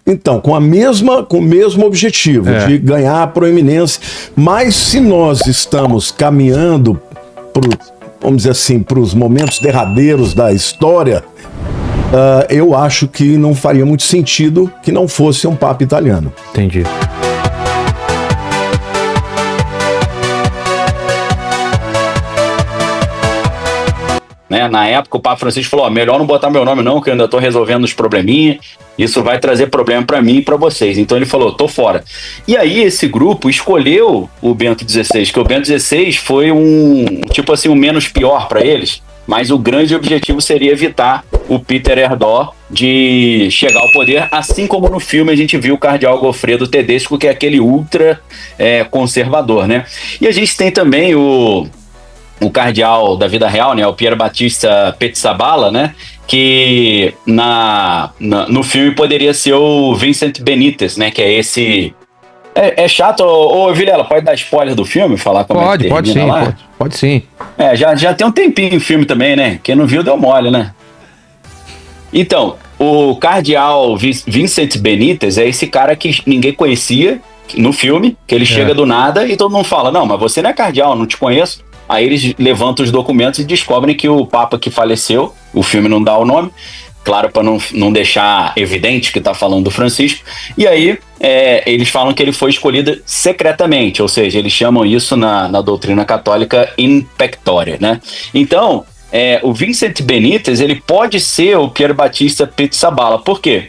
Então, com o mesmo objetivo, de ganhar proeminência. Mas se nós estamos caminhando vamos dizer assim, para os momentos derradeiros da história, eu acho que não faria muito sentido que não fosse um Papa italiano. Entendi. Né? Na época, o Papa Francisco falou, melhor não botar meu nome não, que eu ainda estou resolvendo os probleminhas, isso vai trazer problema para mim e para vocês. Então ele falou, tô fora. E aí esse grupo escolheu o Bento XVI, que o Bento XVI foi um menos pior para eles, mas o grande objetivo seria evitar o Peter Erdó de chegar ao poder, assim como no filme a gente viu o cardeal Goffredo Tedesco, que é aquele ultra conservador, né? E a gente tem também o cardeal da vida real, né, o Pier Battista Pizzaballa, né, que no filme poderia ser o Vincent Benítez, né, que é esse... É chato, ô Vilela, pode dar spoiler do filme? Falar como é que termina lá? Pode sim. Já tem um tempinho o filme também, né, quem não viu deu mole, né. Então, o cardeal Vincent Benítez é esse cara que ninguém conhecia no filme, que ele chega do nada e todo mundo fala, não, mas você não é cardeal, não te conheço. Aí eles levantam os documentos e descobrem que o Papa que faleceu, o filme não dá o nome, claro, para não deixar evidente que está falando do Francisco, e aí eles falam que ele foi escolhido secretamente, ou seja, eles chamam isso na doutrina católica in pectore, né? Então, o Vincent Benítez, ele pode ser o Pier Battista Pizzaballa, por quê?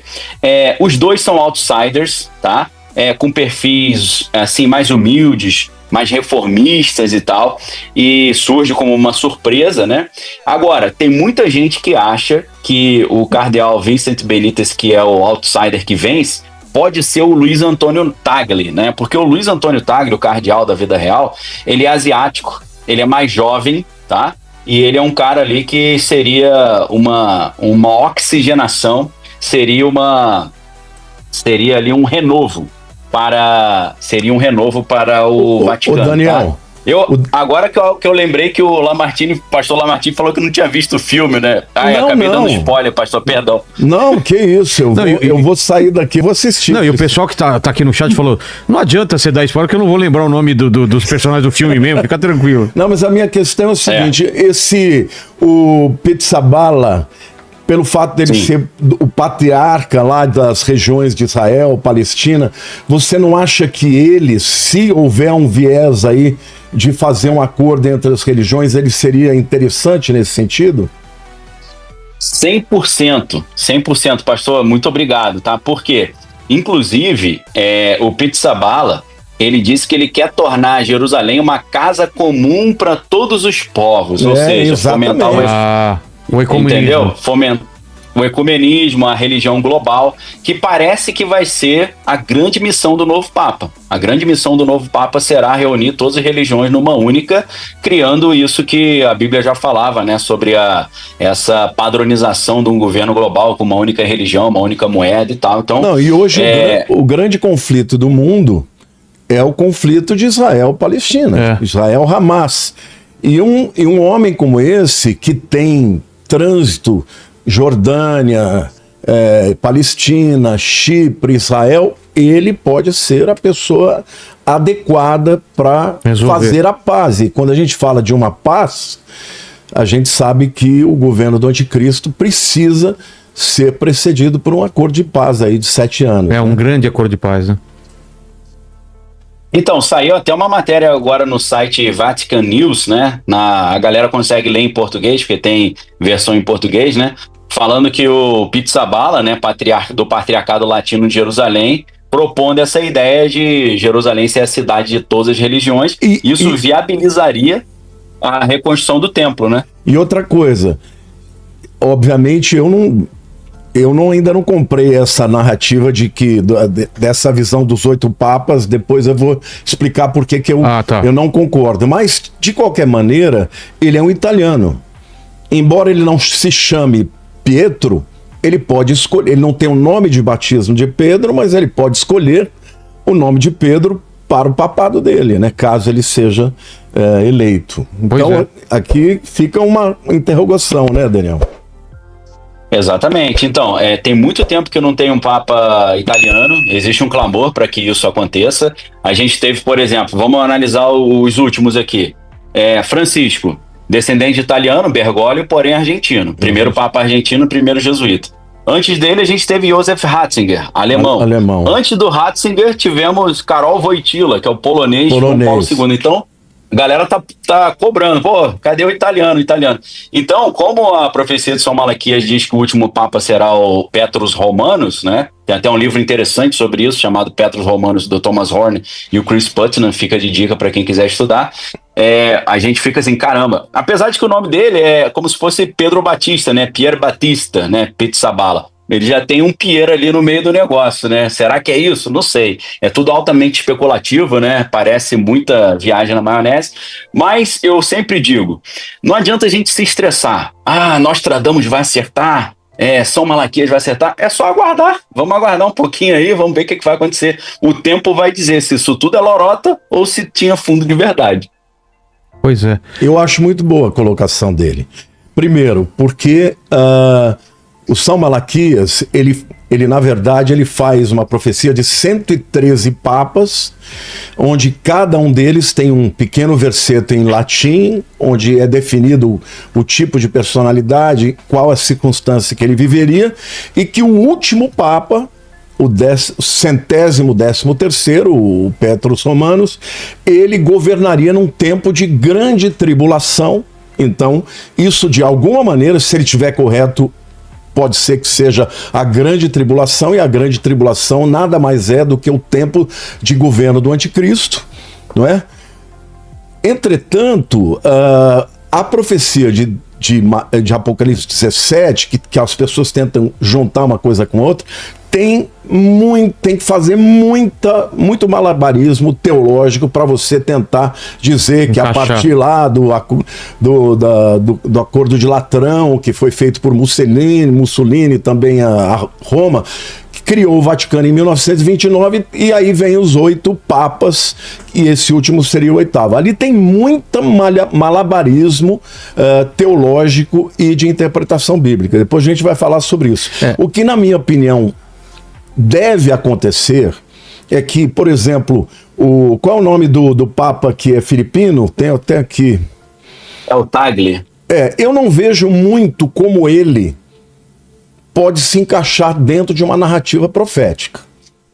Os dois são outsiders, tá? Com perfis assim, mais humildes, mais reformistas e tal, e surge como uma surpresa, né? Agora, tem muita gente que acha que o cardeal Vincent Benítez, que é o outsider que vence, pode ser o Luiz Antônio Tagle, né? Porque o Luiz Antônio Tagle, o cardeal da vida real, ele é asiático, ele é mais jovem, tá? E ele é um cara ali que seria uma oxigenação, seria ali um renovo para o Vaticano. Daniel, tá? Agora que eu lembrei que o pastor Lamartine falou que não tinha visto o filme, né? Acabei dando spoiler, pastor, perdão. Não, que isso, eu vou sair daqui e vou assistir. Não, e o pessoal que tá aqui no chat falou, não adianta você dar spoiler, que eu não vou lembrar o nome dos personagens do filme mesmo, fica tranquilo. Não, mas a minha questão é o seguinte, o Pizzaballa, pelo fato dele ser o patriarca lá das regiões de Israel, Palestina, você não acha que ele, se houver um viés aí de fazer um acordo entre as religiões, ele seria interessante nesse sentido? 100%, pastor, muito obrigado, tá? Porque, inclusive, o Pizzaballa, ele disse que ele quer tornar Jerusalém uma casa comum para todos os povos, ou seja, exatamente. fomentar o ecumenismo. Entendeu? Fomentar o ecumenismo, a religião global, que parece que vai ser a grande missão do novo Papa. A grande missão do novo Papa será reunir todas as religiões numa única, criando isso que a Bíblia já falava, né, sobre essa padronização de um governo global com uma única religião, uma única moeda e tal. Então, e hoje o grande conflito do mundo é o conflito de Israel-Palestina, Israel-Hamas. E um homem como esse, que tem trânsito, Jordânia, Palestina, Chipre, Israel, ele pode ser a pessoa adequada para fazer a paz. E quando a gente fala de uma paz, a gente sabe que o governo do anticristo precisa ser precedido por um acordo de paz aí de 7 anos. Um grande acordo de paz, né? Então, saiu até uma matéria agora no site Vatican News, né? A galera consegue ler em português, porque tem versão em português, né? Falando que o Pizzaballa, né, do Patriarcado Latino de Jerusalém, propondo essa ideia de Jerusalém ser a cidade de todas as religiões, isso viabilizaria a reconstrução do templo, né? E outra coisa, obviamente eu ainda não comprei essa narrativa dessa visão dos 8 papas, depois eu vou explicar por que eu não concordo. Mas, de qualquer maneira, ele é um italiano. Embora ele não se chame Pietro, ele pode escolher, ele não tem o nome de batismo de Pedro, mas ele pode escolher o nome de Pedro para o papado dele, né? Caso ele seja eleito. Então, aqui fica uma interrogação, né, Daniel? Exatamente. Então, tem muito tempo que não tem um Papa italiano, existe um clamor para que isso aconteça. A gente teve, por exemplo, vamos analisar os últimos aqui. Francisco, descendente de italiano, Bergoglio, porém argentino. Primeiro Papa argentino, primeiro jesuíta. Antes dele, a gente teve Josef Ratzinger, alemão. Antes do Ratzinger, tivemos Karol Wojtyła, que é o polonês. João Paulo II. Então, a galera tá cobrando, pô, cadê o italiano? Então, como a profecia de São Malaquias diz que o último Papa será o Petrus Romanus, né? Tem até um livro interessante sobre isso, chamado Petrus Romanus, do Thomas Horn e o Chris Putnam, fica de dica para quem quiser estudar. A gente fica assim, caramba. Apesar de que o nome dele é como se fosse Pedro Batista, né? Pierre Batista, né? Pizzaballa. Ele já tem um Pierre ali no meio do negócio, né? Será que é isso? Não sei. É tudo altamente especulativo, né? Parece muita viagem na maionese. Mas eu sempre digo, não adianta a gente se estressar. Nostradamus vai acertar. São Malaquias vai acertar. É só aguardar. Vamos aguardar um pouquinho aí, vamos ver o que vai acontecer. O tempo vai dizer se isso tudo é lorota ou se tinha fundo de verdade. Pois é. Eu acho muito boa a colocação dele. Primeiro, porque o São Malaquias, ele na verdade, ele faz uma profecia de 113 papas, onde cada um deles tem um pequeno verseto em latim, onde é definido o tipo de personalidade, qual a circunstância que ele viveria, e que o último papa, o 113º, o Petrus Romanus, ele governaria num tempo de grande tribulação. Então, isso de alguma maneira, se ele estiver correto, pode ser que seja a grande tribulação, e a grande tribulação nada mais é do que o tempo de governo do anticristo, não é? Entretanto, a profecia de Apocalipse 17, que as pessoas tentam juntar uma coisa com outra, tem que fazer muito malabarismo teológico para você tentar dizer que a partir lá do Acordo de Latrão, que foi feito por Mussolini também a Roma, que criou o Vaticano em 1929, e aí vem os 8 papas, e esse último seria o 8º. Ali tem muito malabarismo teológico e de interpretação bíblica. Depois a gente vai falar sobre isso. O que, na minha opinião, deve acontecer é que, por exemplo, qual é o nome do Papa que é filipino? Tem até aqui. É o Tagle. Eu não vejo muito como ele pode se encaixar dentro de uma narrativa profética,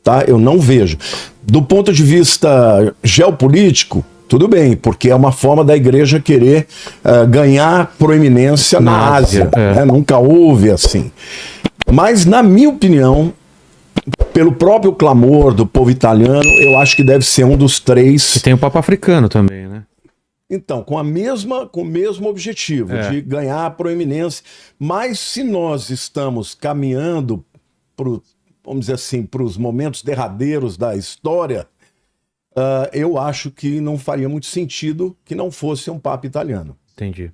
tá? Eu não vejo. Do ponto de vista geopolítico, tudo bem, porque é uma forma da igreja querer ganhar proeminência na Ásia. Né? Nunca houve assim. Mas, na minha opinião, pelo próprio clamor do povo italiano, eu acho que deve ser um dos 3. E tem o Papa africano também, né? Então, com o mesmo objetivo, de ganhar a proeminência. Mas se nós estamos caminhando, vamos dizer assim, para os momentos derradeiros da história, eu acho que não faria muito sentido que não fosse um Papa italiano. Entendi.